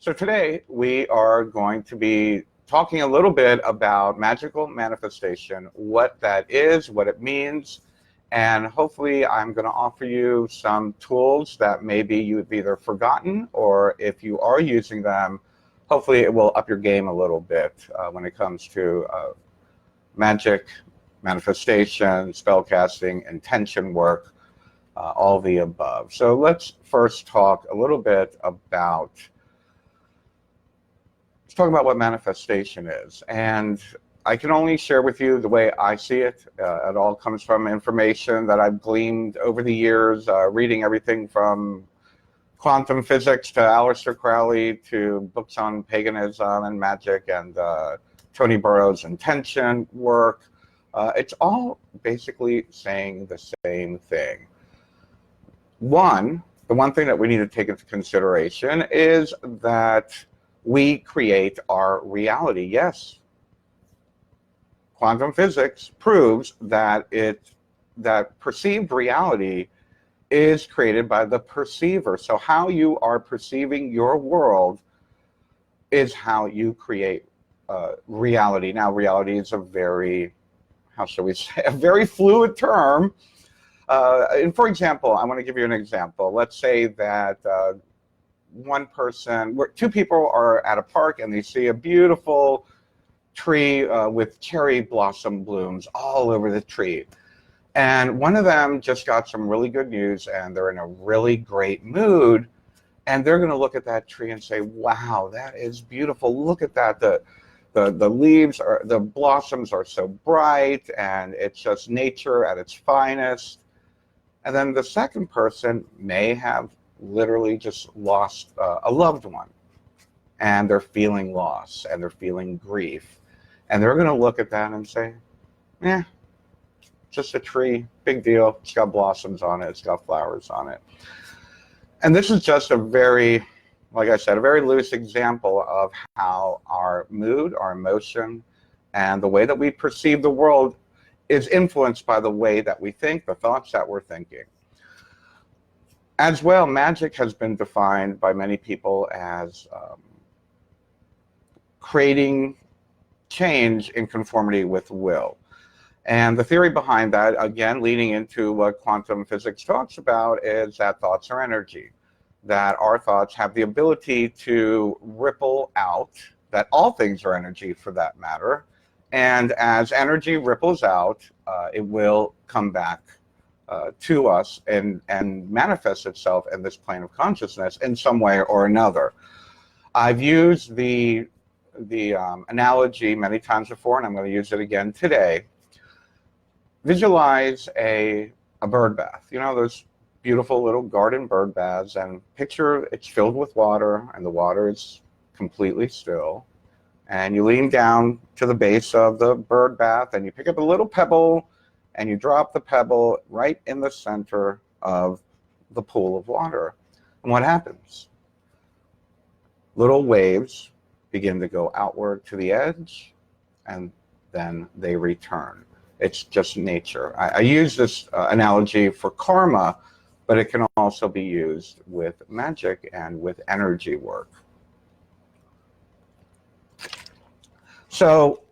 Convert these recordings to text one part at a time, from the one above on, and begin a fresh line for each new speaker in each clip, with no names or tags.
So today we are going to be talking a little bit about magical manifestation, what that is, what it means, and hopefully I'm going to offer you some tools that maybe you've either forgotten, or if you are using them, hopefully it will up your game a little bit when it comes to magic, manifestation, spellcasting, intention work, all the above. So let's first talk a little bit about what manifestation is. And I can only share with you the way I see it. It all comes from information that I've gleaned over the years, reading everything from quantum physics to Aleister Crowley to books on paganism and magic and Tony Burrow's intention work. It's all basically saying the same thing. The one thing that we need to take into consideration is that we create our reality. Yes, quantum physics proves that perceived reality is created by the perceiver. So how you are perceiving your world is how you create reality. Now, reality is a very, how shall we say, a very fluid term. And for example, I want to give you an example. Let's say that two people are at a park and they see a beautiful tree with cherry blossom blooms all over the tree. And one of them just got some really good news and they're in a really great mood. And they're going to look at that tree and say, wow, that is beautiful. Look at that. The leaves, the blossoms are so bright and it's just nature at its finest. And then the second person may have literally just lost a loved one, and they're feeling loss and they're feeling grief, and they're going to look at that and say, yeah, just a tree, big deal, it's got blossoms on it, it's got flowers on it. And this is just a very, like I said, a very loose example of how our mood, our emotion, and the way that we perceive the world is influenced by the way that we think, the thoughts that we're thinking. As well, magic has been defined by many people as creating change in conformity with will. And the theory behind that, again, leading into what quantum physics talks about, is that thoughts are energy, that our thoughts have the ability to ripple out, that all things are energy for that matter. And as energy ripples out, it will come back to us and manifest itself in this plane of consciousness in some way or another. I've used the analogy many times before, and I'm going to use it again today. Visualize a bird bath. You know, those beautiful little garden bird baths, and picture it's filled with water and the water is completely still. And you lean down to the base of the bird bath and you pick up a little pebble and you drop the pebble right in the center of the pool of water. And what happens? Little waves begin to go outward to the edge and then they return. It's just nature. I use this analogy for karma, but it can also be used with magic and with energy work. So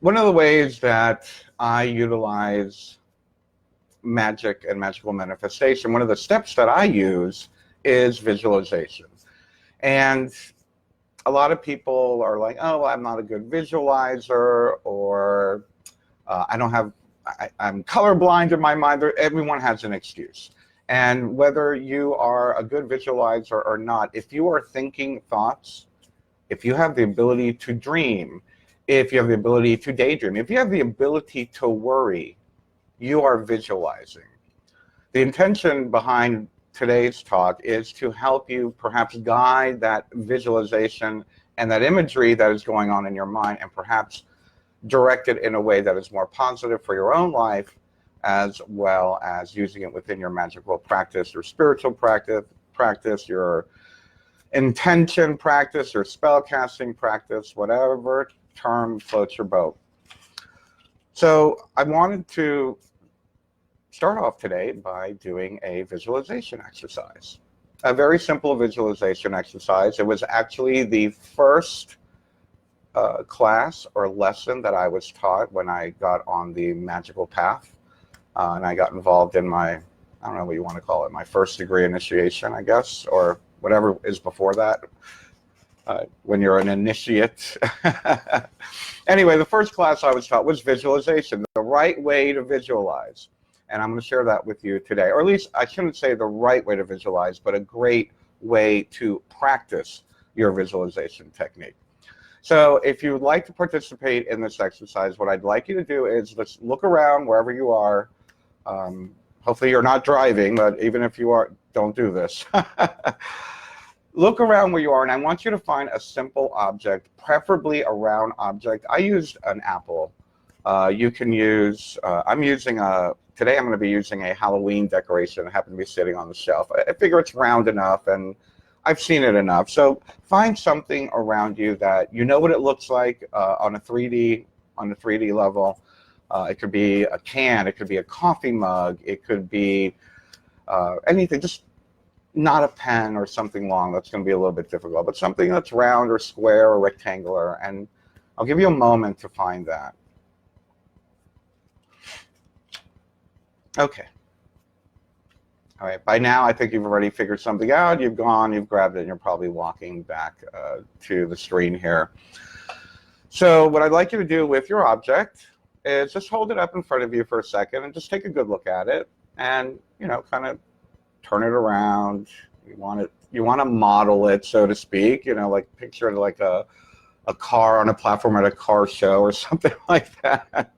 one of the ways that I utilize magic and magical manifestation, one of the steps that I use is visualization. And a lot of people are like, oh, well, I'm not a good visualizer, or I'm colorblind in my mind. Everyone has an excuse. And whether you are a good visualizer or not, if you are thinking thoughts, if you have the ability to dream, if you have the ability to daydream, if you have the ability to worry, you are visualizing. The intention behind today's talk is to help you perhaps guide that visualization and that imagery that is going on in your mind, and perhaps direct it in a way that is more positive for your own life, as well as using it within your magical practice, your spiritual practice, your intention practice, or spellcasting practice, whatever term floats your boat. So I wanted to start off today by doing a visualization exercise. a very simple visualization exercise. It was actually the first class or lesson that I was taught when I got on the magical path, and I got involved in my, I don't know what you want to call it, my first degree initiation, I guess, or whatever is before that, when you're an initiate. Anyway, the first class I was taught was visualization, the right way to visualize. And I'm going to share that with you today, or at least I shouldn't say the right way to visualize, but a great way to practice your visualization technique. So if you would like to participate in this exercise, what I'd like you to do is let's look around wherever you are. Hopefully you're not driving, but even if you are, don't do this. Look around where you are, and I want you to find a simple object, preferably a round object. I used an apple. You can use, today I'm going to be using a Halloween decoration that happened to be sitting on the shelf. I figure it's round enough, and I've seen it enough. So find something around you that you know what it looks like on a 3D level. It could be a can, it could be a coffee mug, it could be anything, just not a pen or something long. That's going to be a little bit difficult, but something that's round or square or rectangular. And I'll give you a moment to find that. Okay. All right, by now I think you've already figured something out. You've gone, you've grabbed it, and you're probably walking back to the screen here. So what I'd like you to do with your object is just hold it up in front of you for a second and just take a good look at it and, you know, kind of turn it around. You want to model it, so to speak, you know, like picture it like a car on a platform at a car show or something like that.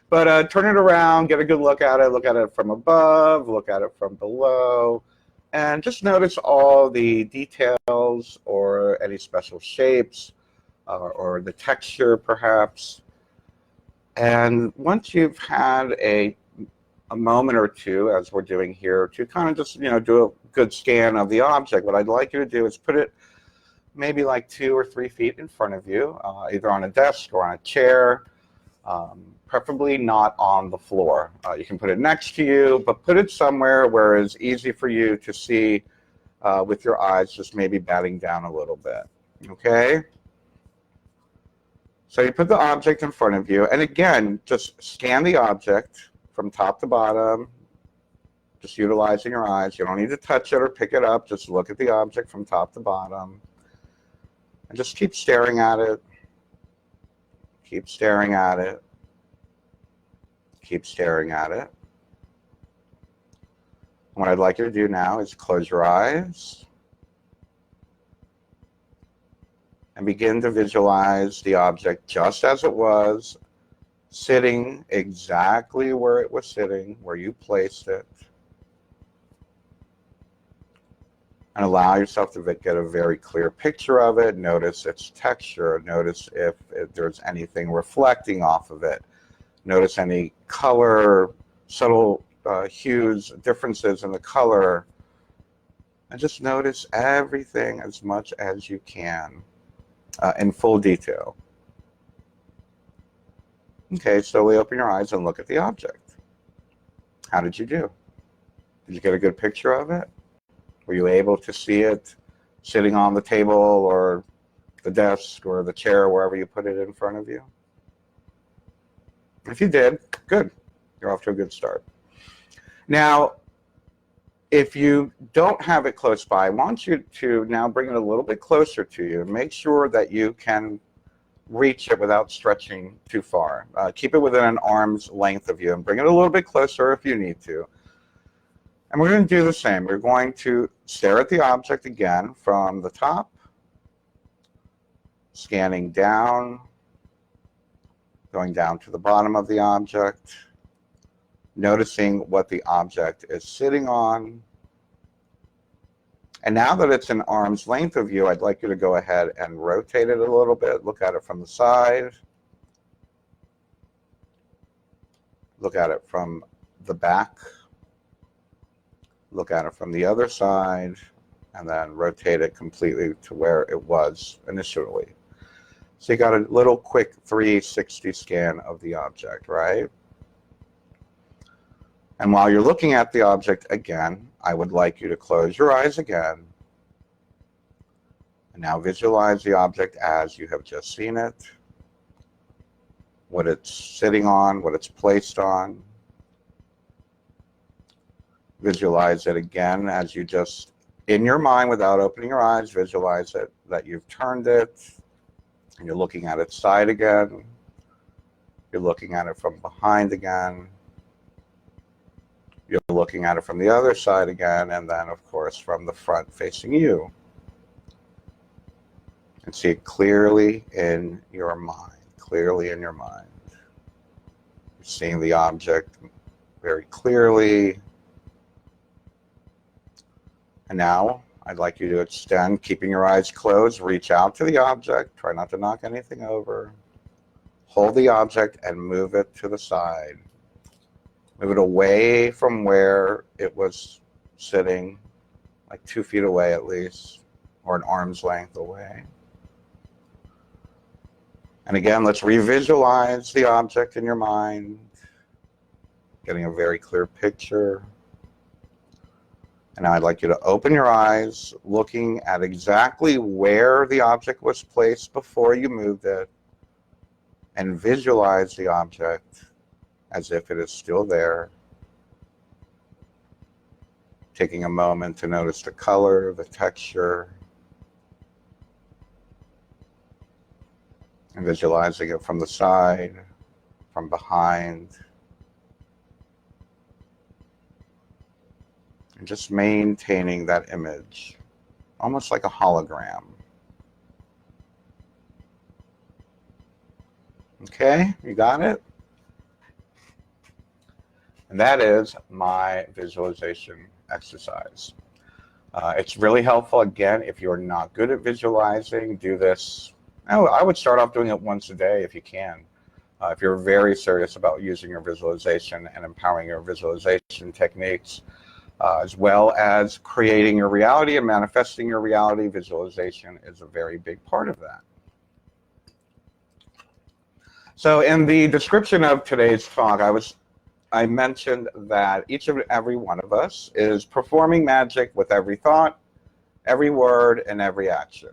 But turn it around, get a good look at it from above, look at it from below, and just notice all the details or any special shapes or the texture perhaps. And once you've had a moment or two, as we're doing here, to kind of just, you know, do a good scan of the object, what I'd like you to do is put it maybe like 2 or 3 feet in front of you, either on a desk or on a chair. Preferably not on the floor. You can put it next to you, but put it somewhere where it's easy for you to see with your eyes, just maybe batting down a little bit. Okay? So you put the object in front of you, and again, just scan the object from top to bottom, just utilizing your eyes. You don't need to touch it or pick it up. Just look at the object from top to bottom, and just keep staring at it. Keep staring at it. Keep staring at it. What I'd like you to do now is close your eyes and begin to visualize the object just as it was, sitting exactly where it was sitting, where you placed it. And allow yourself to get a very clear picture of it. Notice its texture. Notice if there's anything reflecting off of it. Notice any color, subtle hues, differences in the color. And just notice everything as much as you can in full detail. Okay, slowly open your eyes and look at the object. How did you do? Did you get a good picture of it? Were you able to see it sitting on the table or the desk or the chair, wherever you put it in front of you? If you did, good. You're off to a good start. Now, if you don't have it close by, I want you to now bring it a little bit closer to you. Make sure that you can reach it without stretching too far. Keep it within an arm's length of you and bring it a little bit closer if you need to. And we're going to do the same. We're going to stare at the object again from the top, scanning down, going down to the bottom of the object, noticing what the object is sitting on. And now that it's an arm's length of you, I'd like you to go ahead and rotate it a little bit. Look at it from the side. Look at it from the back. Look at it from the other side, and then rotate it completely to where it was initially. So you got a little quick 360 scan of the object, right? And while you're looking at the object again, I would like you to close your eyes again. And now visualize the object as you have just seen it, what it's sitting on, what it's placed on. Visualize it again as you just, in your mind without opening your eyes, visualize it, that you've turned it, and you're looking at its side again. You're looking at it from behind again. You're looking at it from the other side again, and then, of course, from the front facing you. And see it clearly in your mind, clearly in your mind. You're seeing the object very clearly. And now, I'd like you to extend, keeping your eyes closed, reach out to the object, try not to knock anything over. Hold the object and move it to the side. Move it away from where it was sitting, like 2 feet away at least, or an arm's length away. And again, let's revisualize the object in your mind, getting a very clear picture. And now I'd like you to open your eyes, looking at exactly where the object was placed before you moved it, and visualize the object as if it is still there. Taking a moment to notice the color, the texture, and visualizing it from the side, from behind. And just maintaining that image, almost like a hologram. Okay, you got it? And that is my visualization exercise. It's really helpful, again, if you're not good at visualizing, do this. I would start off doing it once a day if you can. If you're very serious about using your visualization and empowering your visualization techniques, as well as creating your reality and manifesting your reality, visualization is a very big part of that. So in the description of today's talk, I mentioned that each and every one of us is performing magic with every thought, every word, and every action.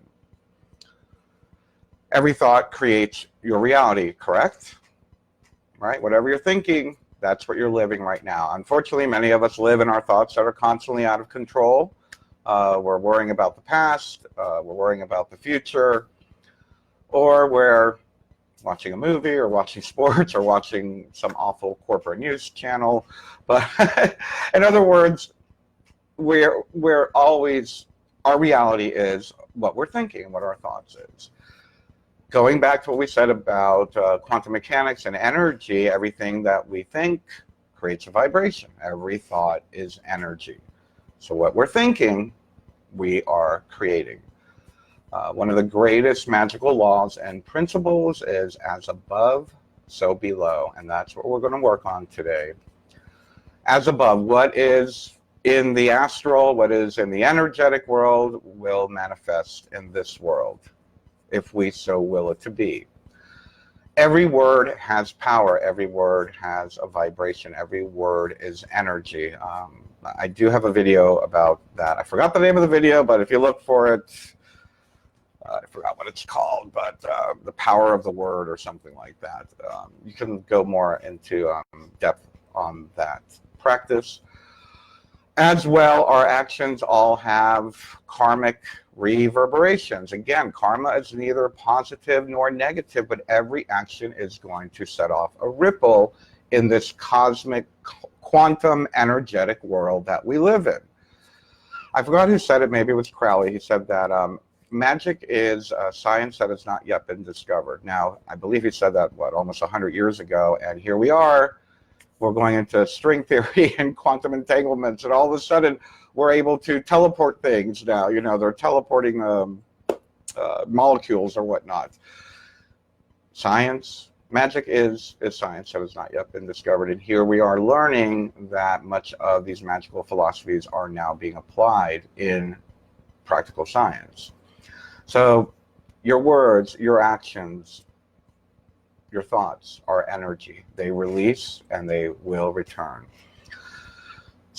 Every thought creates your reality, correct? Right? Whatever you're thinking, that's what you're living right now. Unfortunately, many of us live in our thoughts that are constantly out of control. We're worrying about the past, we're worrying about the future, or we're watching a movie or watching sports or watching some awful corporate news channel. But in other words, we're always, our reality is what we're thinking, what our thoughts is. Going back to what we said about quantum mechanics and energy, everything that we think creates a vibration. Every thought is energy. So what we're thinking, we are creating. One of the greatest magical laws and principles is as above, so below. And that's what we're going to work on today. As above, what is in the astral, what is in the energetic world will manifest in this world, if we so will it to be. Every word has power. Every word has a vibration. Every word is energy. I do have a video about that. I forgot the name of the video, but if you look for it, I forgot what it's called, but the power of the word or something like that. You can go more into depth on that practice. As well, our actions all have karmic reverberations. Again, karma is neither positive nor negative, but every action is going to set off a ripple in this cosmic, quantum, energetic world that we live in. I forgot who said it, maybe it was Crowley. He said that magic is science that has not yet been discovered. Now, I believe he said that, almost 100 years ago, and here we are. We're going into string theory and quantum entanglements, and all of a sudden we're able to teleport things now. You know, they're teleporting molecules or whatnot. Science, magic is science that has not yet been discovered, and here we are learning that much of these magical philosophies are now being applied in practical science. So your words, your actions, your thoughts are energy. They release and they will return.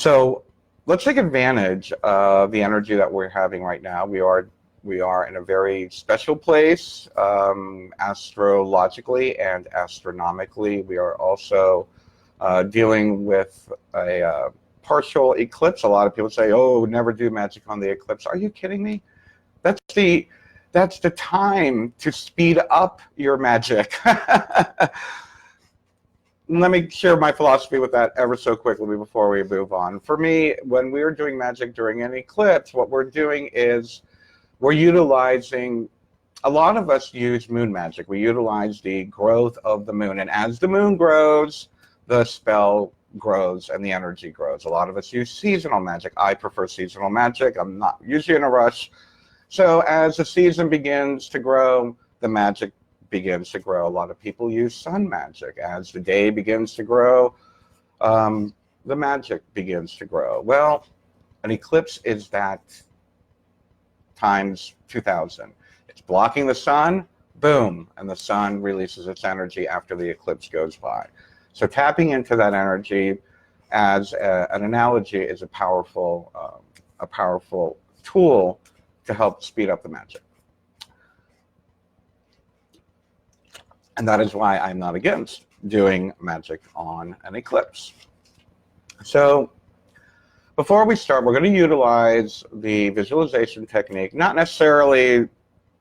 So let's take advantage of the energy that we're having right now. We are in a very special place, astrologically and astronomically. We are also dealing with a partial eclipse. A lot of people say, "Oh, never do magic on the eclipse." Are you kidding me? That's the time to speed up your magic. Let me share my philosophy with that ever so quickly before we move on. For me, when we are doing magic during an eclipse, what we're doing is we're utilizing, a lot of us use moon magic. We utilize the growth of the moon. And as the moon grows, the spell grows and the energy grows. A lot of us use seasonal magic. I prefer seasonal magic. I'm not usually in a rush. So as the season begins to grow, the magic begins to grow. A lot of people use sun magic. As the day begins to grow, the magic begins to grow. Well, an eclipse is that times 2,000. It's blocking the sun, boom, and the sun releases its energy after the eclipse goes by. So tapping into that energy as an analogy is a powerful tool to help speed up the magic. And that is why I'm not against doing magic on an eclipse. So before we start, we're going to utilize the visualization technique, not necessarily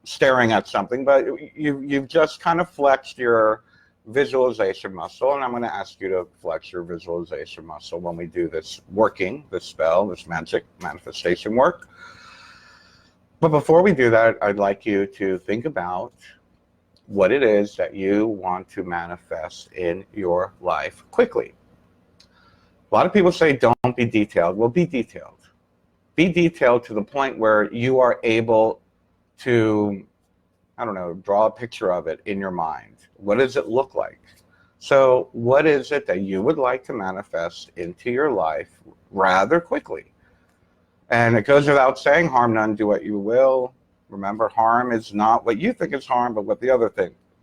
staring at something, but you've just kind of flexed your visualization muscle, and I'm going to ask you to flex your visualization muscle when we do this this spell, this magic manifestation work. But before we do that, I'd like you to think about what it is that you want to manifest in your life quickly. A lot of people say, don't be detailed. Well, be detailed. Be detailed to the point where you are able to, I don't know, draw a picture of it in your mind. What does it look like? So what is it that you would like to manifest into your life rather quickly? And it goes without saying, harm none, do what you will. Remember, harm is not what you think is harm, but what the other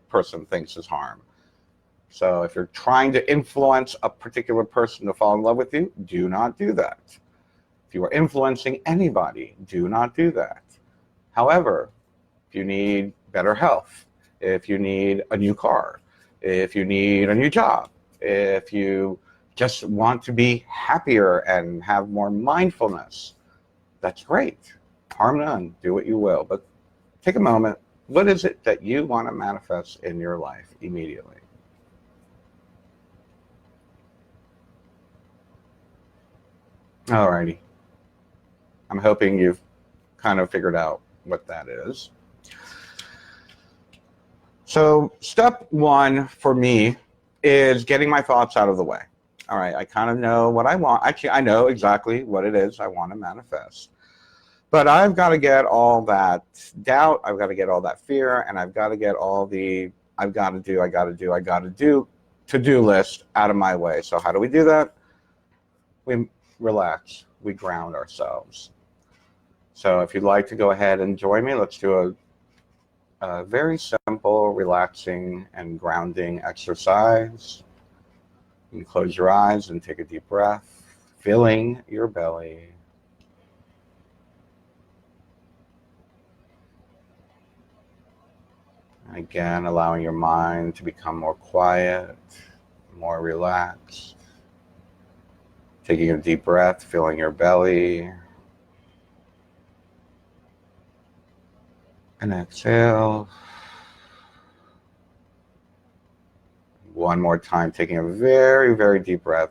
person thinks is harm. So if you're trying to influence a particular person to fall in love with you, do not do that. If you are influencing anybody, do not do that. However, if you need better health, if you need a new car, if you need a new job, if you just want to be happier and have more mindfulness, that's great. Harm none, do what you will. But take a moment. What is it that you want to manifest in your life immediately? Alrighty. I'm hoping you've kind of figured out what that is. So step one for me is getting my thoughts out of the way. All right, I kind of know what I want. Actually, I know exactly what it is I want to manifest. But I've got to get all that doubt, I've got to get all that fear, and I've got to get all the I've got to do to-do list out of my way. So how do we do that? We relax, we ground ourselves. So if you'd like to go ahead and join me, let's do a very simple, relaxing, and grounding exercise. You can close your eyes and take a deep breath, filling your belly. Again, allowing your mind to become more quiet, more relaxed. Taking a deep breath, filling your belly. And exhale. One more time, taking a very, very deep breath.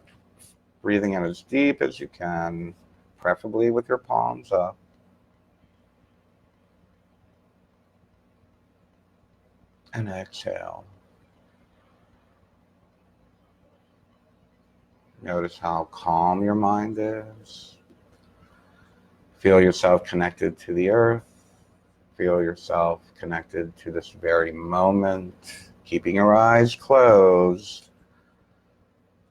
Breathing in as deep as you can, preferably with your palms up. And exhale. Notice how calm your mind is. Feel yourself connected to the earth. Feel yourself connected to this very moment. Keeping your eyes closed,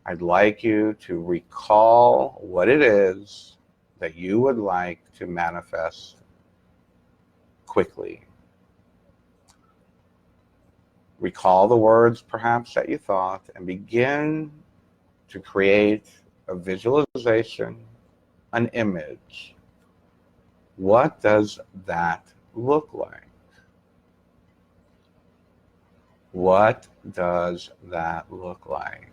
I'd like you to recall what it is that you would like to manifest quickly. Recall the words perhaps that you thought and begin to create a visualization an image. What does that look like? What does that look like?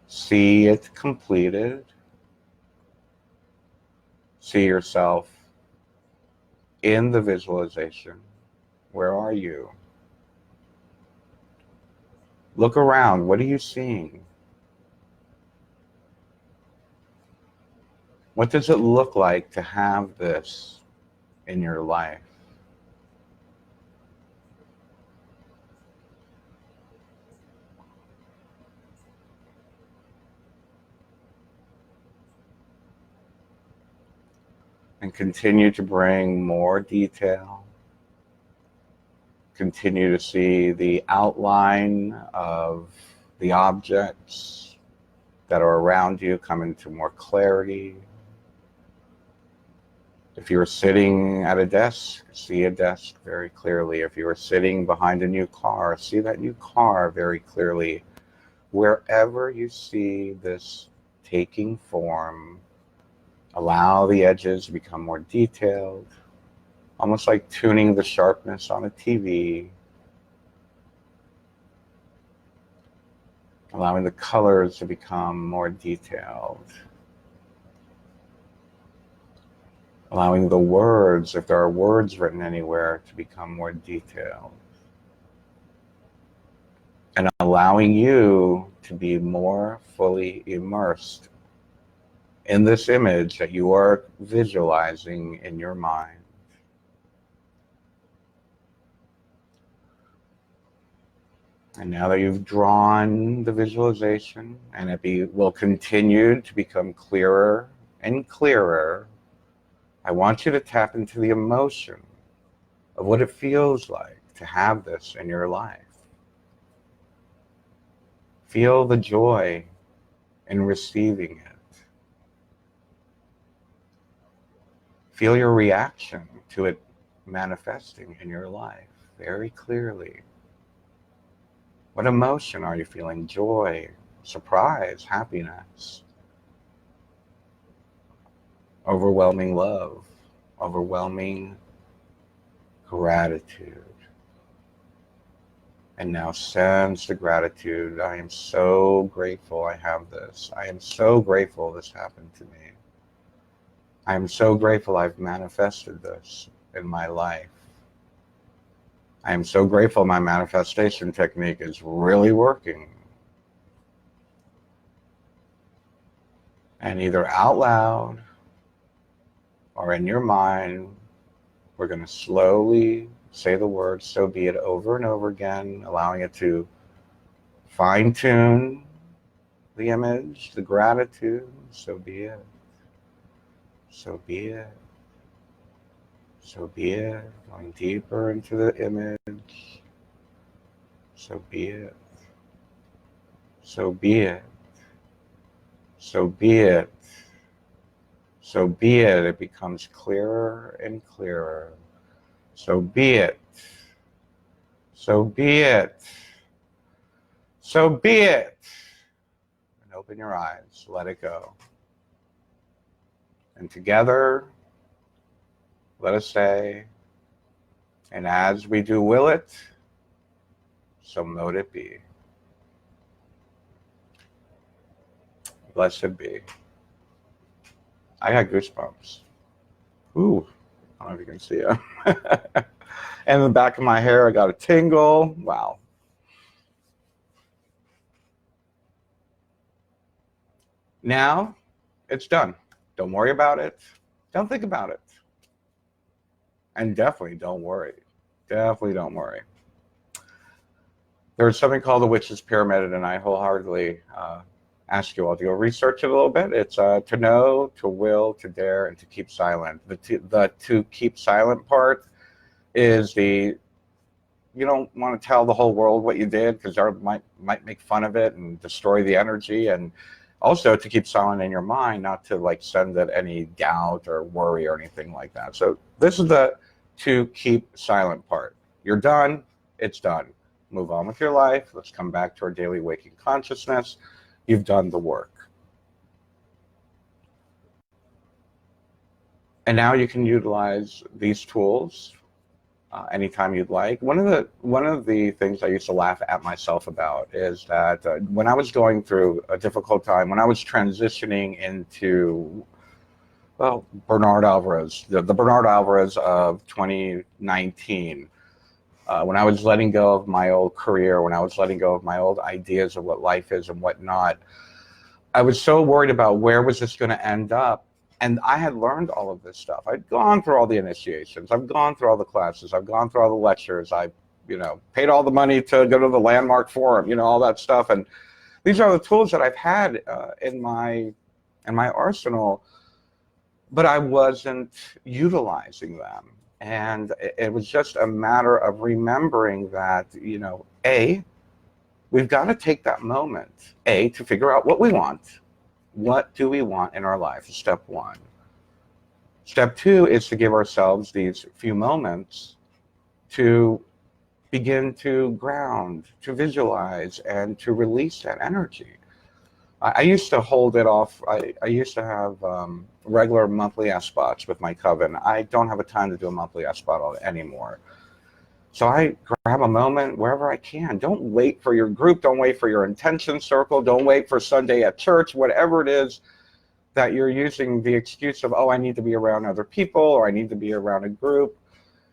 See it completed. See yourself in the visualization. Where are you? Look around. What are you seeing? What does it look like to have this in your life? And continue to bring more detail. Continue to see the outline of the objects that are around you come into more clarity. If you were sitting at a desk, see a desk very clearly. If you were sitting behind a new car, see that new car very clearly. Wherever you see this taking form, allow the edges to become more detailed, almost like tuning the sharpness on a TV, allowing the colors to become more detailed, allowing the words, if there are words written anywhere, to become more detailed, and allowing you to be more fully immersed in this image that you are visualizing in your mind. And now that you've drawn the visualization, and it will continue to become clearer and clearer, I want you to tap into the emotion of what it feels like to have this in your life. Feel the joy in receiving it. Feel your reaction to it manifesting in your life very clearly. What emotion are you feeling? Joy, surprise, happiness, overwhelming love, overwhelming gratitude. And now sense the gratitude. I am so grateful I have this. I am so grateful this happened to me. I am so grateful I've manifested this in my life. I am so grateful my manifestation technique is really working. And either out loud or in your mind, we're going to slowly say the word "so be it" over and over again, allowing it to fine-tune the image, the gratitude. So be it. So be it. So be it. Going deeper into the image. So be it. So be it. So be it. So be it. It becomes clearer and clearer. So be it. So be it. So be it. And open your eyes. Let it go. And together, let us say, and as we do will it, so mote it be. Blessed be. I got goosebumps. Ooh, I don't know if you can see it. And in the back of my hair, I got a tingle. Wow. Now, it's done. Don't worry about it. Don't think about it. And definitely don't worry. Definitely don't worry. There's something called the Witch's Pyramid, and I wholeheartedly ask you all to go research it a little bit. It's to know, to will, to dare, and to keep silent. The to keep silent part is you don't want to tell the whole world what you did, because they might make fun of it and destroy the energy. And also to keep silent in your mind, not to like send it any doubt or worry or anything like that. So this is the to keep silent part. You're done. It's done. Move on with your life. Let's come back to our daily waking consciousness. You've done the work. And now you can utilize these tools anytime you'd like. One of the things I used to laugh at myself about is that when I was going through a difficult time, when I was transitioning into, well, Bernard Alvarez, the Bernard Alvarez of 2019, when I was letting go of my old career, when I was letting go of my old ideas of what life is and whatnot, I was so worried about where was this going to end up. And I had learned all of this stuff. I'd gone through all the initiations. I've gone through all the classes. I've gone through all the lectures. I, paid all the money to go to the landmark forum, all that stuff. And these are the tools that I've had in my arsenal, but I wasn't utilizing them. And it was just a matter of remembering that, we've got to take that moment, to figure out what we want. What do we want in our life? Step one. Step two is to give ourselves these few moments to begin to ground, to visualize, and to release that energy. I used to hold it off. I used to have regular monthly spots with my coven. I don't have a time to do a monthly spot anymore. So I grab a moment wherever I can. Don't wait for your group. Don't wait for your intention circle. Don't wait for Sunday at church, whatever it is that you're using the excuse of, oh, I need to be around other people or I need to be around a group.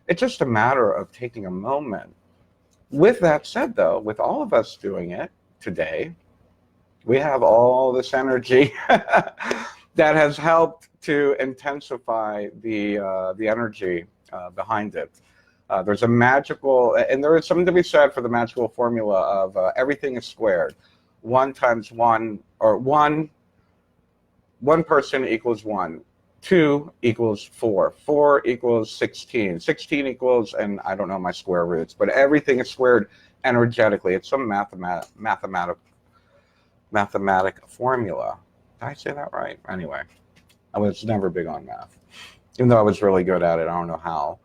It's just a matter of taking a moment. With that said, though, with all of us doing it today, we have all this energy that has helped to intensify the energy behind it. There's a magical, and there is something to be said for the magical formula of everything is squared. 1 times 1, or 1 person equals 1. 2 equals 4. 4 equals 16. 16 equals, and I don't know my square roots, but everything is squared energetically. It's some mathematic formula. Did I say that right? Anyway, I was never big on math. Even though I was really good at it, I don't know how.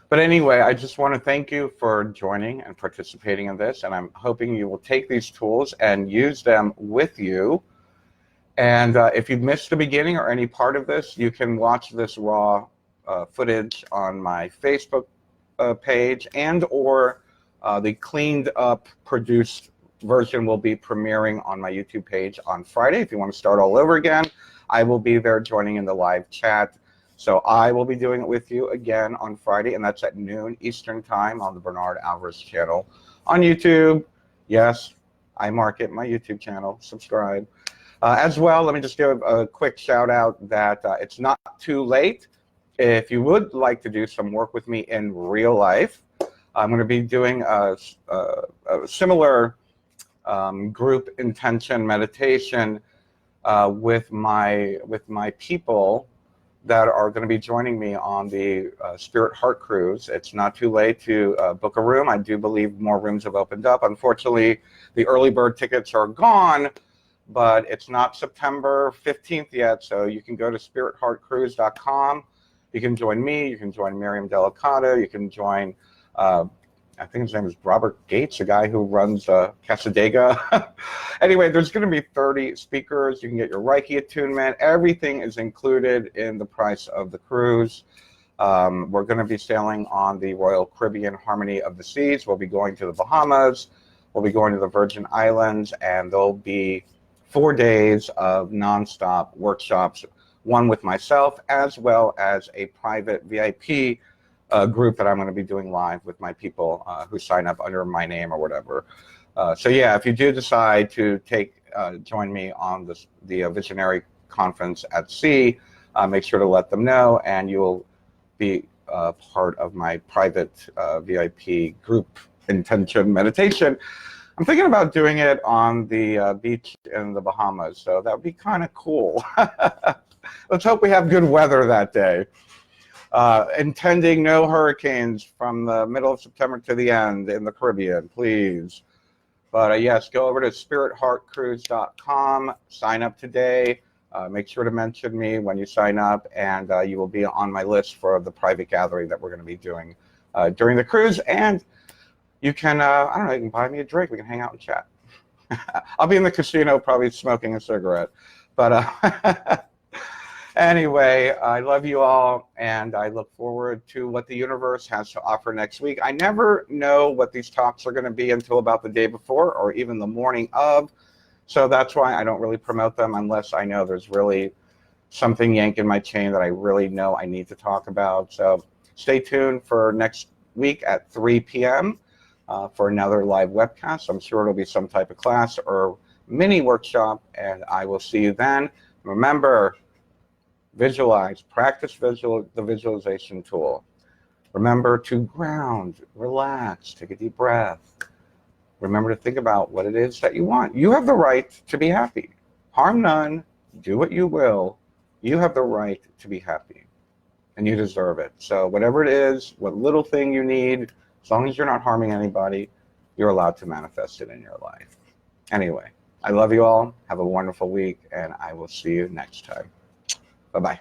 But anyway, I just want to thank you for joining and participating in this, and I'm hoping you will take these tools and use them with you. And if you missed the beginning or any part of this, you can watch this raw footage on my Facebook page, and or the cleaned up, produced version will be premiering on my YouTube page on Friday. If you want to start all over again, I will be there joining in the live chat. So I will be doing it with you again on Friday, and that's at noon Eastern time on the Bernard Alvarez channel on YouTube. Yes, I market my YouTube channel. Subscribe. As well, let me just give a quick shout out that it's not too late. If you would like to do some work with me in real life, I'm going to be doing a similar group intention meditation with my people that are going to be joining me on the Spirit Heart Cruise. It's not too late to book a room. I do believe more rooms have opened up. Unfortunately, the early bird tickets are gone, but it's not September 15th yet, so you can go to spiritheartcruise.com. You can join me, you can join Miriam Delicato, you can join, I think his name is Robert Gates, a guy who runs Casadega. Anyway, there's going to be 30 speakers. You can get your Reiki attunement. Everything is included in the price of the cruise. We're going to be sailing on the Royal Caribbean Harmony of the Seas. We'll be going to the Bahamas. We'll be going to the Virgin Islands, and there'll be 4 days of nonstop workshops, one with myself, as well as a private VIP group that I'm going to be doing live with my people who sign up under my name or whatever. So yeah, if you do decide to join me on the Visionary Conference at Sea, make sure to let them know, and you'll be part of my private VIP group intention meditation. I'm thinking about doing it on the beach in the Bahamas, so that would be kind of cool. Let's hope we have good weather that day. Intending no hurricanes from the middle of September to the end in the Caribbean, please. But yes, go over to spiritheartcruise.com, sign up today. Make sure to mention me when you sign up, and you will be on my list for the private gathering that we're going to be doing during the cruise. And you can, I don't know, you can buy me a drink. We can hang out and chat. I'll be in the casino probably smoking a cigarette. But anyway, I love you all, and I look forward to what the universe has to offer next week. I never know what these talks are going to be until about the day before or even the morning of, so that's why I don't really promote them unless I know there's really something yanking my chain that I really know I need to talk about. So stay tuned for next week at 3 p.m. For another live webcast. I'm sure it'll be some type of class or mini workshop, and I will see you then. Remember, visualize, practice the visualization tool. Remember to ground, relax, take a deep breath. Remember to think about what it is that you want. You have the right to be happy. Harm none, do what you will. You have the right to be happy, and you deserve it. So whatever it is, what little thing you need, as long as you're not harming anybody, you're allowed to manifest it in your life. Anyway, I love you all. Have a wonderful week, and I will see you next time. Bye-bye.